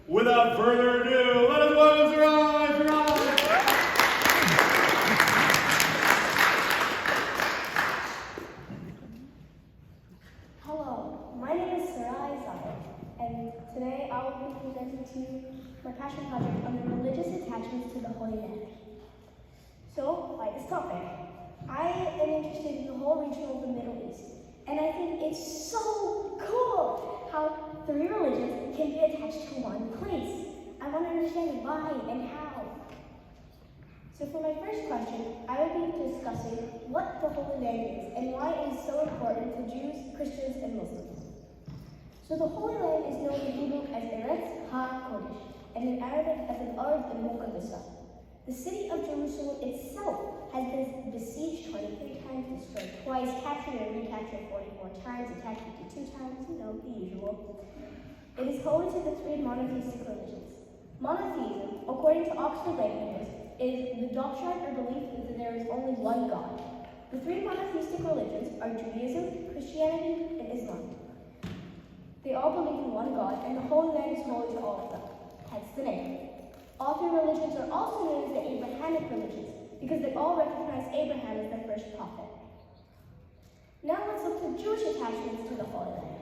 Without further ado, let us welcome Sarai. Hello, my name is Sarai Zayet, and today I will be presenting to you my passion project on the religious attachments to the Holy Land. So, by this topic, I am interested in the whole region of the Middle East, and I think it's so cool how three religions can be attached to one place. I want to understand why and how. So for my first question, I will be discussing what the Holy Land is and why it is so important to Jews, Christians, and Muslims. So the Holy Land is known in Hebrew as Eretz HaKodesh, and in Arabic as al-Ard al-Muqaddasah. The city of Jerusalem itself has been besieged 23 times, destroyed twice, captured and recaptured 44 times, attacked 52 times, the usual. It is home to the three monotheistic religions. Monotheism, according to Oxford Languages, is the doctrine or belief that there is only one God. The three monotheistic religions are Judaism, Christianity, and Islam. They all believe in one God, and the Holy Land is holy to all of them, hence the name. All three religions are also known as the Abrahamic religions, because they all recognize Abraham as their first prophet. Now let's look at Jewish attachments to the Holy Land.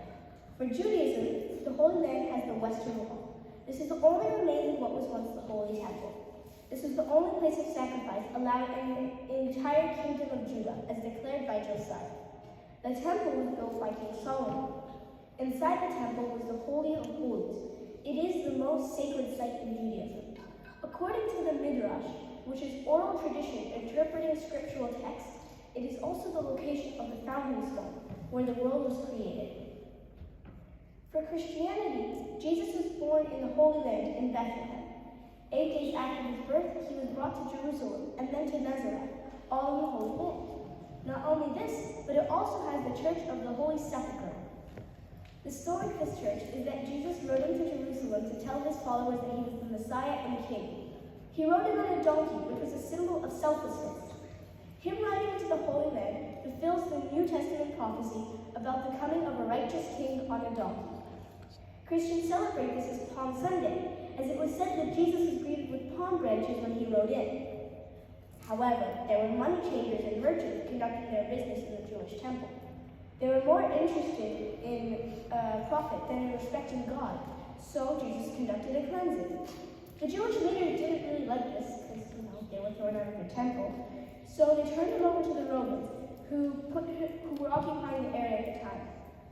For Judaism, the Holy Land has the Western Wall. This is the only remains of what was once the Holy Temple. This was the only place of sacrifice allowed in the entire kingdom of Judah, as declared by Josiah. The temple was built by King Solomon. Inside the temple was the Holy of Holies. It is the most sacred site in Judaism. According to the Midrash, which is oral tradition interpreting scriptural texts, it is also the location of the founding stone, where the world was created. For Christianity, Jesus was born in the Holy Land in Bethlehem. 8 days after his birth, he was brought to Jerusalem and then to Nazareth, all in the Holy Land. Not only this, but it also has the Church of the Holy Sepulchre. The story of this church is that Jesus rode into Jerusalem to tell his followers that he was the Messiah and King. He rode in on a donkey, which was a symbol of selflessness. Him riding into the Holy Land fulfills the New Testament prophecy about the coming of a righteous king on a donkey. Christians celebrate this as Palm Sunday, as it was said that Jesus was greeted with palm branches when he rode in. However, there were money changers and merchants conducting their business in the Jewish temple. They were more interested in profit than in respecting God, so Jesus conducted a cleansing. The Jewish leaders didn't really like this because, they were thrown out of the temple, so they turned him over to the Romans, who were occupying the area at the time.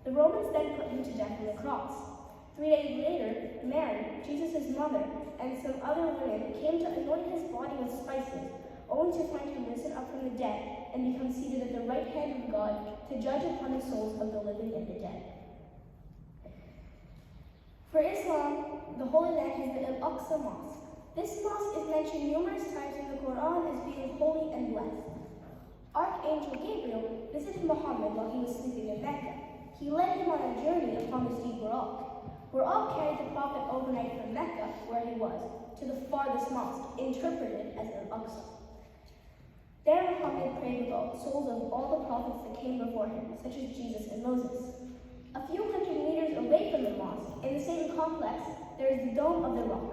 The Romans then put him to death on the cross. 3 days later, Mary, Jesus' mother, and some other women came to anoint his body with spices, only to find him risen up from the dead and become seated at the right hand of God to judge upon the souls of the living and the dead. For Islam, the Holy Land has the Al-Aqsa Mosque. This mosque is mentioned numerous times in the Quran as being holy and blessed. Archangel Gabriel visited Muhammad while he was sleeping in Mecca. He led him on a journey upon the steep Buraq. Buraq carried the Prophet overnight from Mecca, where he was, to the farthest mosque, interpreted as Al-Aqsa. There Muhammad prayed with the souls of all the prophets that came before him, such as Jesus and Moses. A few hundred meters away from the mosque, in the same complex, there is the Dome of the Rock.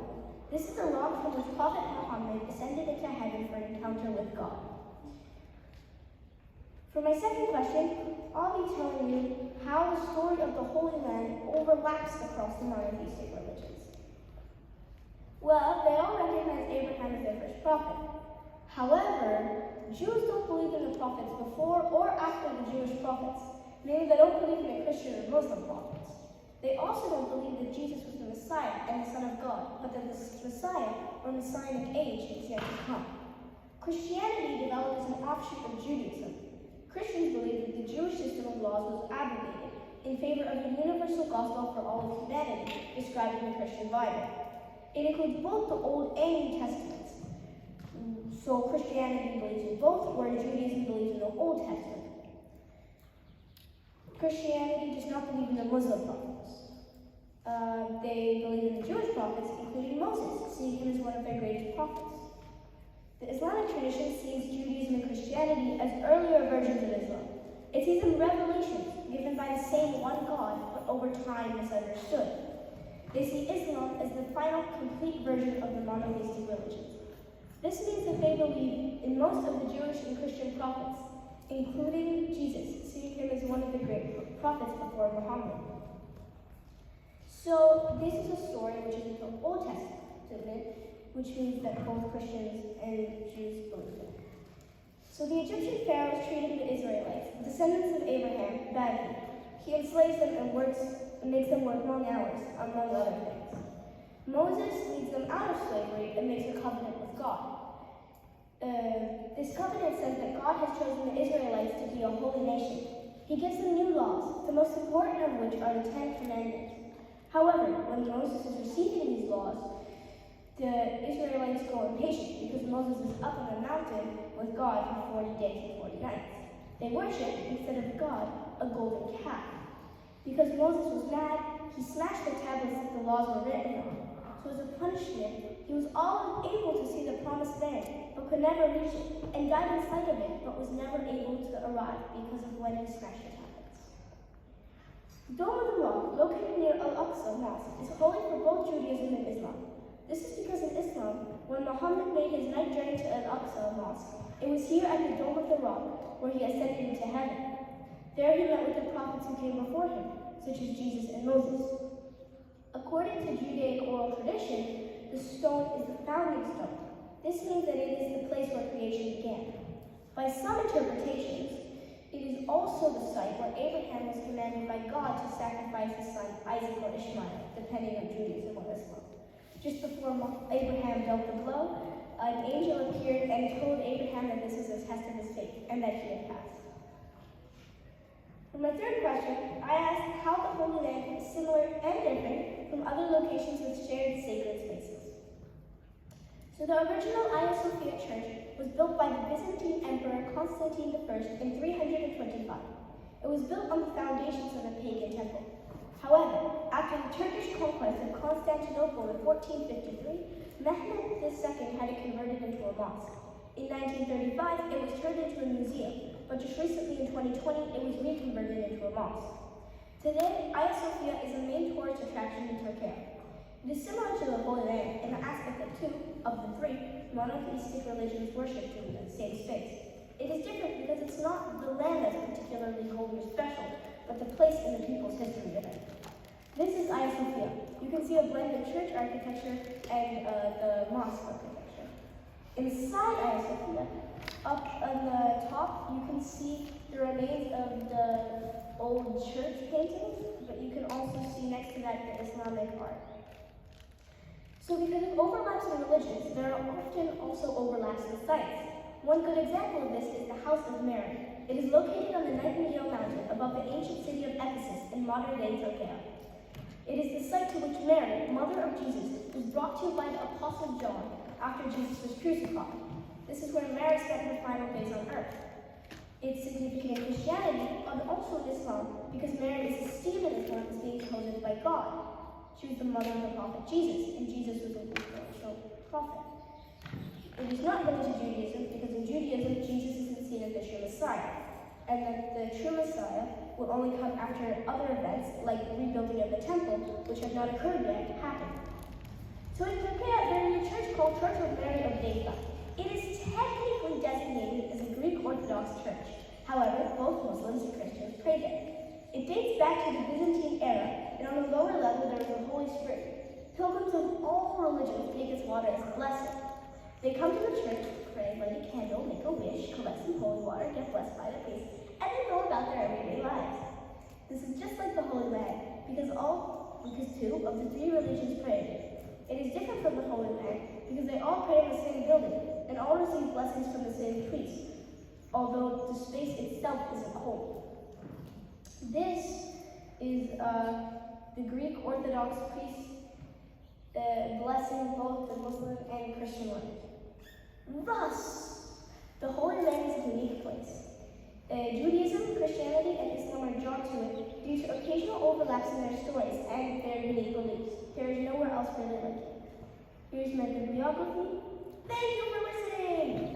This is the rock from which Prophet Muhammad ascended into heaven for an encounter with God. For my second question, I'll be telling you how the story of the Holy Land overlaps across the monotheistic religions. Well, they all recognize Abraham as their first prophet. However, Jews don't believe in the prophets before or after the Jewish prophets, meaning they don't believe in the Christian or Muslim prophets. They also don't believe that Jesus was the Messiah and the Son of God, but that the Messiah or Messianic age is yet to come. Christianity developed as an offshoot of Judaism. Christians believe that the Jewish system of laws was abrogated in favor of the universal gospel for all of humanity described in the Christian Bible. It includes both the Old and New Testaments. So Christianity believes in both, whereas Judaism believes in the Old Testament. Christianity does not believe in the Muslim prophets. They believe in the Jewish prophets, including Moses, seeing him as one of their greatest prophets. The Islamic tradition sees Judaism and Christianity as earlier versions of Islam. It sees them revelations given by the same one God, but over time misunderstood. They see Islam as the final final, complete version of the monotheistic religions. This means that they believe in most of the Jewish and Christian prophets, including Jesus, seeing him as one of the great prophets before Muhammad. So this is a story which is in the Old Testament, which means that both Christians and Jews believe in. So the Egyptian pharaohs treated the Israelites, descendants of Abraham, badly. He enslaves them and makes them work long hours, among other things. Moses leads them out of slavery and makes a covenant with God. This covenant says that God has chosen the Israelites to be a holy nation. He gives them new laws, the most important of which are the 10 Commandments. However, when Moses is receiving these laws, the Israelites go impatient because Moses is up on the mountain with God for 40 days and 40 nights. They worship, instead of God, a golden calf. Because Moses was mad, he smashed the tablets that the laws were written on. So as a punishment, he was able to see the promised land, but could never reach it, and died in sight of it, but was never able to arrive because of when he smashed the tablets. The Dome of the Rock, located near Al-Aqsa Mosque, is holy for both Judaism and Islam. This is because in Islam, when Muhammad made his night journey to Al-Aqsa Mosque, it was here at the Dome of the Rock where he ascended into heaven. There he met with the prophets who came before him, such as Jesus and Moses. According to Judaic oral tradition, the stone is the founding stone. This means that it is the place where creation began. By some interpretations, it is also the site where Abraham was commanded by God to sacrifice his son Isaac or Ishmael, depending on Judaism or Islam. Just before Abraham dealt the blow, an angel appeared and told Abraham that this was a test of his faith and that he had passed. For my third question, I asked how the Holy Land is similar and different from other locations with shared sacred spaces. So the original Hagia Sophia Church was built by the Byzantine Emperor Constantine I in 325. It was built on the foundations of a pagan temple. However, after the Turkish conquest of Constantinople in 1453, Mehmed II had it converted into a mosque. In 1935, it was turned into a museum, but just recently in 2020, it was reconverted into a mosque. Today, Hagia Sophia is a main tourist attraction in Turkey. It is similar to the Holy Land in the aspect that two of the three monotheistic religions worshipped in the same space. It is different because it's not the land that's particularly holy or special, but the place in the people's history of it. This is Hagia Sophia. You can see a blend of church architecture and the mosque architecture. Inside Hagia Sophia, up on the top, you can see the remains of the old church paintings, but you can also see next to that the Islamic art. So because of overlaps in religions, there are often also overlaps in sites. One good example of this is the House of Mary. It is located on the Nightingale Mountain above the ancient city of Ephesus in modern-day Turkey. It is the site to which Mary, mother of Jesus, was brought to by the Apostle John after Jesus was crucified. This is where Mary spent her final days on earth. It's significant in Christianity and also in Islam because Mary is esteemed in Islam as being chosen by God. She was the mother of the prophet Jesus, and Jesus was an influential prophet. It is not limited to Judaism because in Judaism, Jesus isn't seen as the true Messiah, and that the true Messiah will only come after other events like the rebuilding of the temple, which have not occurred yet, happen. So in Turkey, there is a church called Church of Mary of Deva. It is technically designated as a Greek Orthodox church. However, both Muslims and Christians pray there. It dates back to the Byzantine era, and on the lower level there is a holy spring. Pilgrims of all religions take its water as a blessing. They come to the church, pray, light a candle, make a wish, collect some holy water, get blessed by the priest, and then go about their everyday lives. This is just like the Holy Land, because two of the three religions pray. It is different from the Holy Land because they all pray in the same building and all receive blessings from the same priest, although the space itself isn't holy. This is the Greek Orthodox priest blessing both the Muslim and Christian land. Thus, the Holy Land is a unique place. Judaism, Christianity, and Islam are drawn to it due to occasional overlaps in their stories and their unique beliefs. There is nowhere else really like it. Here's my bibliography. Thank you for listening!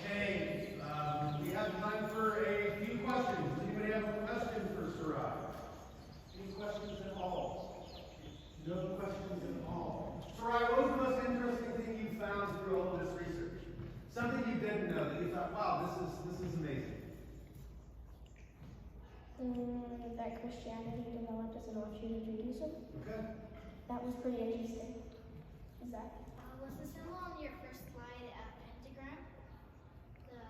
Okay, we have time for a That was pretty interesting. Is that? Was the symbol on your first slide a pentagram? The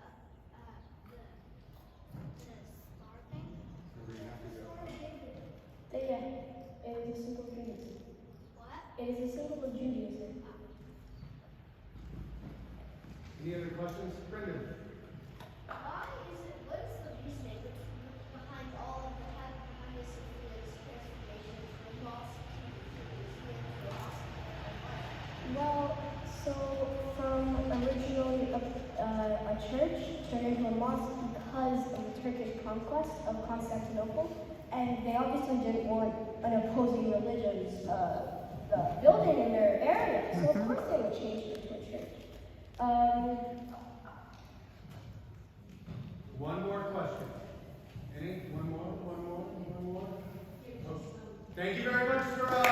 star thing? Yeah, it is a symbol of Judaism. What? It is a symbol of Judaism. Any other questions? Brendan? What is the reasoning behind all of the behind this transformation from mosque to Well, so from originally a church turned into a mosque because of the Turkish conquest of Constantinople, and they obviously didn't want an opposing religion's building in their area, so of course they would change it to a church. One more question. Any? One more? Oh. Thank you very much, Sarai.